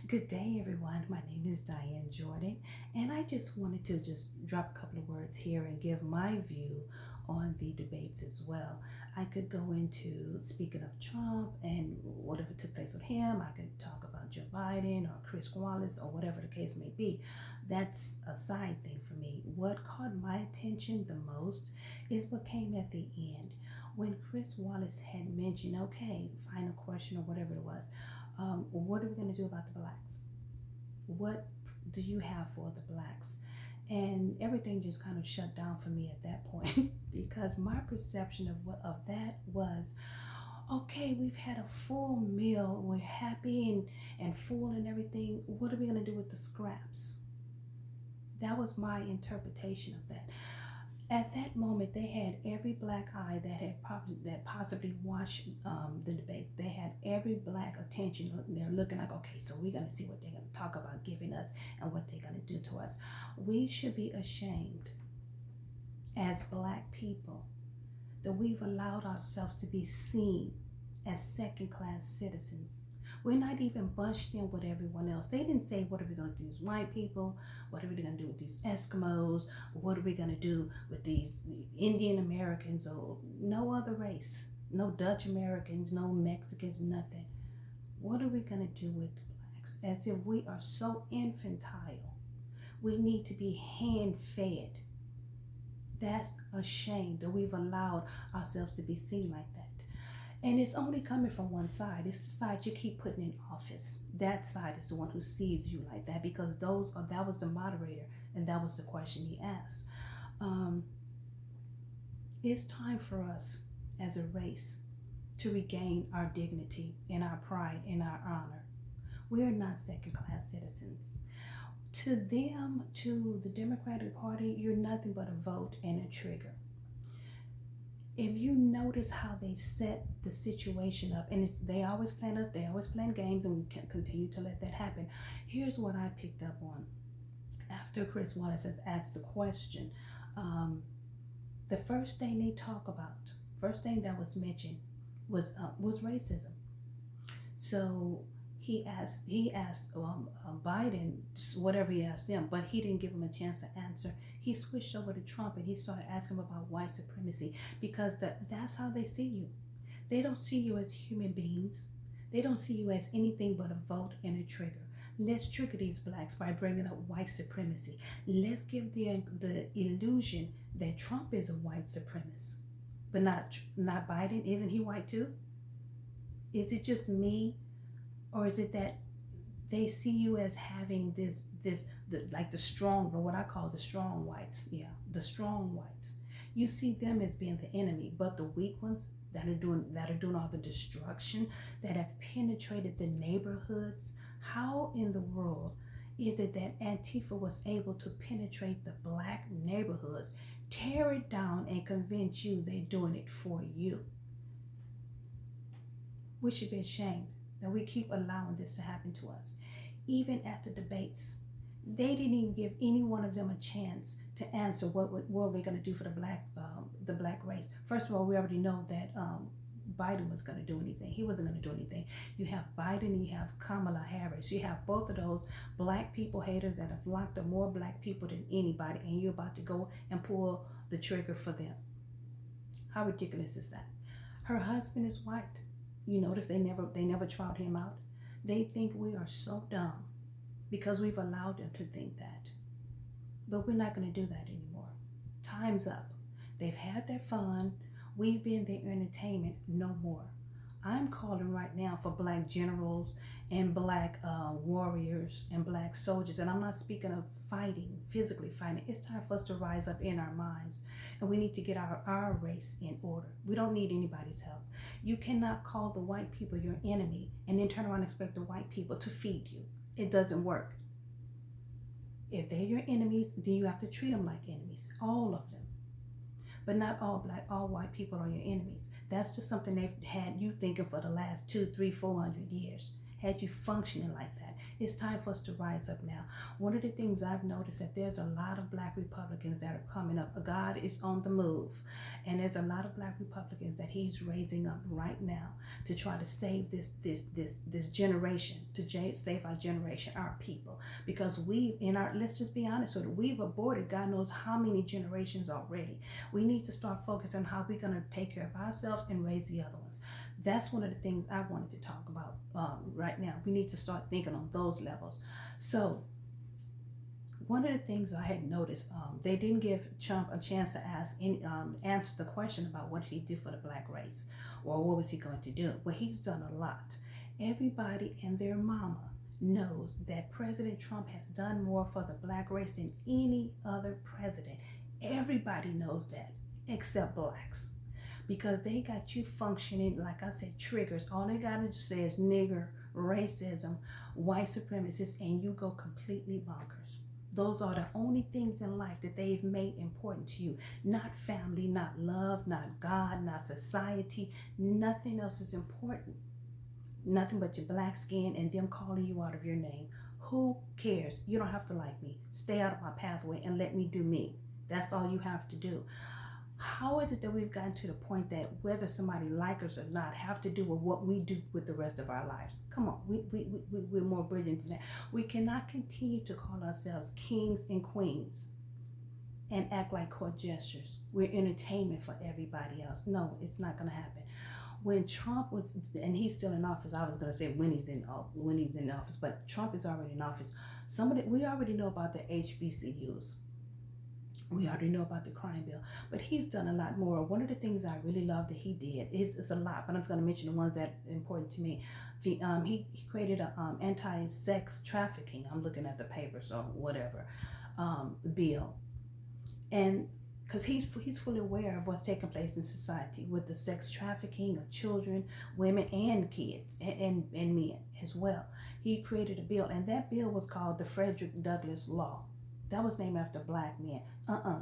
Good day, everyone. My name is Diane Jordan, and I just wanted to drop a couple of words here and give my view on the debates as well. I could go into speaking of Trump and whatever took place with him. I could talk about Joe Biden or Chris Wallace or whatever the case may be. That's a side thing for me. What caught my attention the most is what came at the end when Chris Wallace had mentioned, okay, final question or whatever it was. What are we going to do about the blacks? What do you have for the blacks? And everything just kind of shut down for me at that point because my perception of that was, okay, we've had a full meal, we're happy and full and everything. What are we going to do with the scraps? That was my interpretation of that. At that moment, they had every black eye that possibly watched the debate. They had every black attention. They're looking like, okay, so we're going to see what they're going to talk about giving us and what they're going to do to us. We should be ashamed as black people that we've allowed ourselves to be seen as second-class citizens. We're not even bunched in with everyone else. They didn't say, what are we going to do with these white people? What are we going to do with these Eskimos? What are we going to do with these Indian Americans or no other race? No Dutch Americans, no Mexicans, nothing. What are we going to do with the blacks? As if we are so infantile. We need to be hand-fed. That's a shame that we've allowed ourselves to be seen like that. And it's only coming from one side. It's the side you keep putting in office. That side is the one who sees you like that because that was the moderator and that was the question he asked. It's time for us as a race to regain our dignity and our pride and our honor. We are not second-class citizens. To them, to the Democratic Party, you're nothing but a vote and a trigger. If you notice how they set the situation up, and they always plan games, and we can continue to let that happen. Here's what I picked up on after Chris Wallace has asked the question. The first thing they talk about, first thing that was mentioned was racism. So he asked Biden whatever he asked him, but he didn't give him a chance to answer. He switched over to Trump and he started asking him about white supremacy because that's how they see you. They don't see you as human beings. They don't see you as anything but a vote and a trigger. Let's trigger these blacks by bringing up white supremacy. Let's give the illusion that Trump is a white supremacist, but not Biden. Isn't he white too? Is it just me, or is it that they see you as having like the strong, or what I call the strong whites? Yeah, the strong whites. You see them as being the enemy, but the weak ones that are doing all the destruction, that have penetrated the neighborhoods. How in the world is it that Antifa was able to penetrate the black neighborhoods, tear it down, and convince you they're doing it for you? We should be ashamed that we keep allowing this to happen to us. Even at the debates, they didn't even give any one of them a chance to answer what we're going to do for the black race. First of all, we already know that Biden was going to do anything. He wasn't going to do anything. You have Biden and you have Kamala Harris. You have both of those black people haters that have locked up more black people than anybody, and you're about to go and pull the trigger for them. How ridiculous is that? Her husband is white. You notice they never tried him out. They think we are so dumb because we've allowed them to think that. But we're not going to do that anymore. Time's up. They've had their fun. We've been their entertainment. No more. I'm calling right now for black generals and black warriors and black soldiers. And I'm not speaking of fighting, physically fighting. It's time for us to rise up in our minds. And we need to get our race in order. We don't need anybody's help. You cannot call the white people your enemy and then turn around and expect the white people to feed you. It doesn't work. If they're your enemies, then you have to treat them like enemies. All of them. But not all white people are your enemies. That's just something they've had you thinking for the last 200, 300, 400 years. Had you functioning like that. It's time for us to rise up now. One of the things I've noticed that there's a lot of black Republicans that are coming up. God is on the move. And there's a lot of black Republicans that he's raising up right now to try to save this generation, to save our generation, our people. Because let's just be honest, so that we've aborted God knows how many generations already. We need to start focusing on how we're going to take care of ourselves and raise the other ones. That's one of the things I wanted to talk about right now. We need to start thinking on those levels. So one of the things I had noticed, they didn't give Trump a chance to answer the question about what he did for the black race, or what was he going to do. Well, he's done a lot. Everybody and their mama knows that President Trump has done more for the black race than any other president. Everybody knows that, except blacks. Because they got you functioning, like I said, triggers. All they got to say is nigger, racism, white supremacists, and you go completely bonkers. Those are the only things in life that they've made important to you. Not family, not love, not God, not society. Nothing else is important. Nothing but your black skin and them calling you out of your name. Who cares? You don't have to like me. Stay out of my pathway and let me do me. That's all you have to do. How is it that we've gotten to the point that whether somebody likes us or not have to do with what we do with the rest of our lives? Come on, we're more brilliant than that. We cannot continue to call ourselves kings and queens and act like court gestures. We're entertainment for everybody else. No, it's not going to happen. When Trump was, and he's still in office, I was going to say when he's in office, but Trump is already in office. We already know about the HBCUs. We already know about the crime bill, but he's done a lot more. One of the things I really love that he did is a lot, but I'm just going to mention the ones that are important to me. He created a anti-sex trafficking. I'm looking at the paper, so whatever, bill, and because he's fully aware of what's taking place in society with the sex trafficking of children, women, and kids, and men as well. He created a bill, and that bill was called the Frederick Douglass Law. That was named after black men.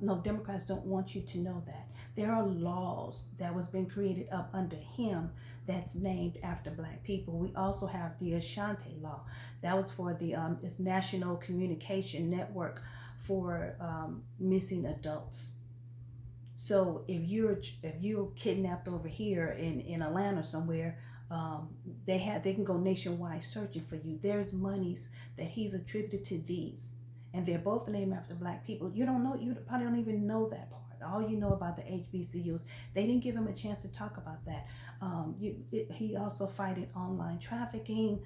No, Democrats don't want you to know that. There are laws that was been created up under him that's named after black people. We also have the Ashanti Law. That was for the it's National Communication Network for missing adults. So if you're kidnapped over here in Atlanta somewhere, they can go nationwide searching for you. There's monies that he's attributed to these. And they're both named after black people. You probably don't even know that part. All you know about the HBCUs, they didn't give him a chance to talk about that. He also fighted online trafficking.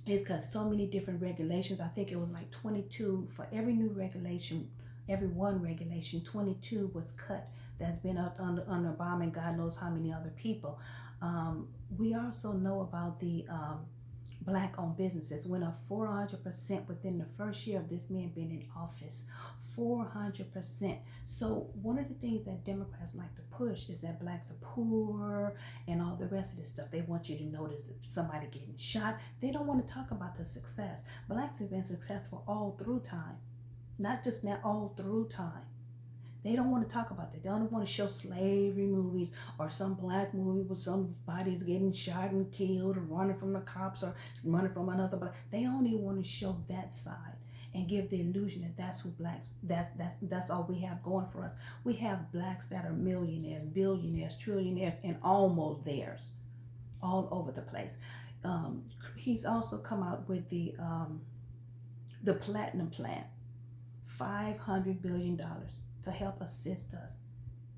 It's got so many different regulations. I think it was like 22 for every new regulation, every one regulation, 22 was cut. That's been up under Obama and God knows how many other people. We also know about the black-owned businesses went up 400% within the first year of this man being in office. 400%. So one of the things that Democrats like to push is that blacks are poor and all the rest of this stuff. They want you to notice somebody getting shot. They don't want to talk about the success. Blacks have been successful all through time. Not just now, all through time. They don't want to talk about that. They don't want to show slavery movies or some black movie where somebody's getting shot and killed or running from the cops or running from another black. They only want to show that side and give the illusion that that's who blacks, that's all we have going for us. We have blacks that are millionaires, billionaires, trillionaires, and almost theirs all over the place. He's also come out with the Platinum Plan, $500 billion. To help assist us.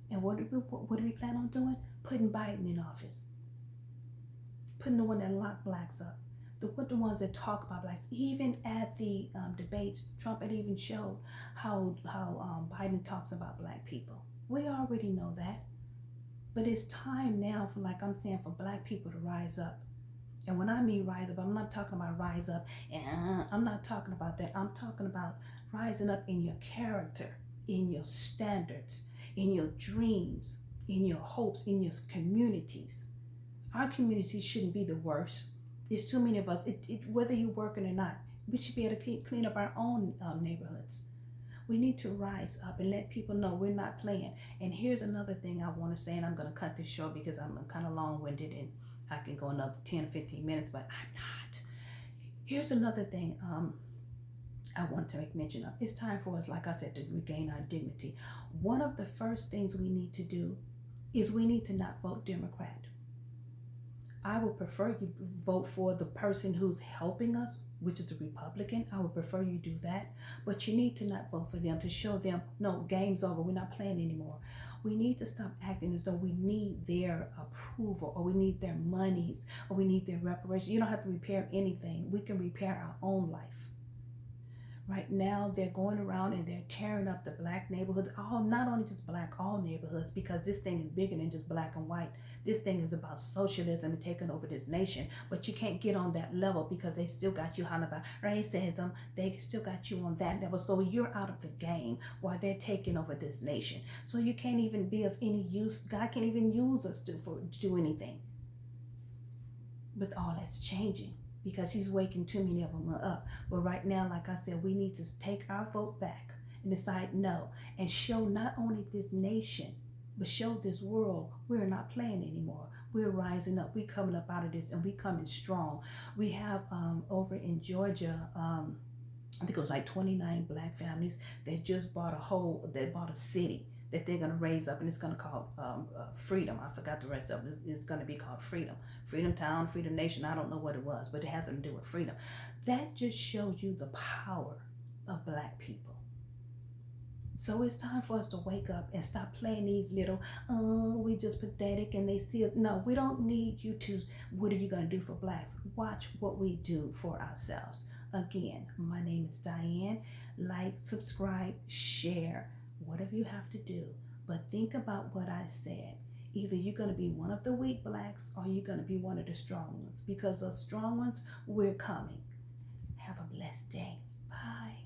And what do we plan on doing? Putting Biden in office. Putting the one that locked blacks up. The ones that talk about blacks. Even at the debates, Trump had even showed how Biden talks about black people. We already know that. But it's time now for, like I'm saying, for black people to rise up. And when I mean rise up, I'm not talking about rise up. And I'm not talking about that. I'm talking about rising up in your character, in your standards, in your dreams, in your hopes, in your communities. Our communities shouldn't be the worst. There's too many of us. Whether you're working or not, we should be able to clean up our own neighborhoods. We need to rise up and let people know we're not playing. And here's another thing I want to say, and I'm going to cut this short because I'm kind of long-winded and I can go another 10 or 15 minutes, but I'm not. Here's another thing I want to make mention of. It's time for us, like I said, to regain our dignity. One of the first things we need to do is we need to not vote Democrat. I would prefer you vote for the person who's helping us, which is a Republican. I would prefer you do that. But you need to not vote for them to show them, no, game's over. We're not playing anymore. We need to stop acting as though we need their approval or we need their monies or we need their reparation. You don't have to repair anything. We can repair our own life. Right now, they're going around and they're tearing up the black neighborhoods, all not only just black, all neighborhoods, because this thing is bigger than just black and white. This thing is about socialism and taking over this nation. But you can't get on that level because they still got you hollering about racism. They still got you on that level. So you're out of the game while they're taking over this nation. So you can't even be of any use. God can't even use us to do anything. But all that's changing, because he's waking too many of them up. But right now, like I said, we need to take our vote back and decide no, and show not only this nation, but show this world we're not playing anymore. We're rising up. We're coming up out of this, and we coming strong. We have over in Georgia, I think it was like 29 black families that just bought a city that they're going to raise up, and it's going to call Freedom. I forgot the rest of it. It's going to be called Freedom. Freedom Town, Freedom Nation. I don't know what it was, but it has something to do with freedom. That just shows you the power of black people. So it's time for us to wake up and stop playing these little, we just pathetic and they see us. No, we don't need you to, what are you going to do for blacks? Watch what we do for ourselves. Again, my name is Diane. Like, subscribe, share, whatever you have to do. But think about what I said. Either you're going to be one of the weak blacks or you're going to be one of the strong ones. Because the strong ones, we're coming. Have a blessed day. Bye.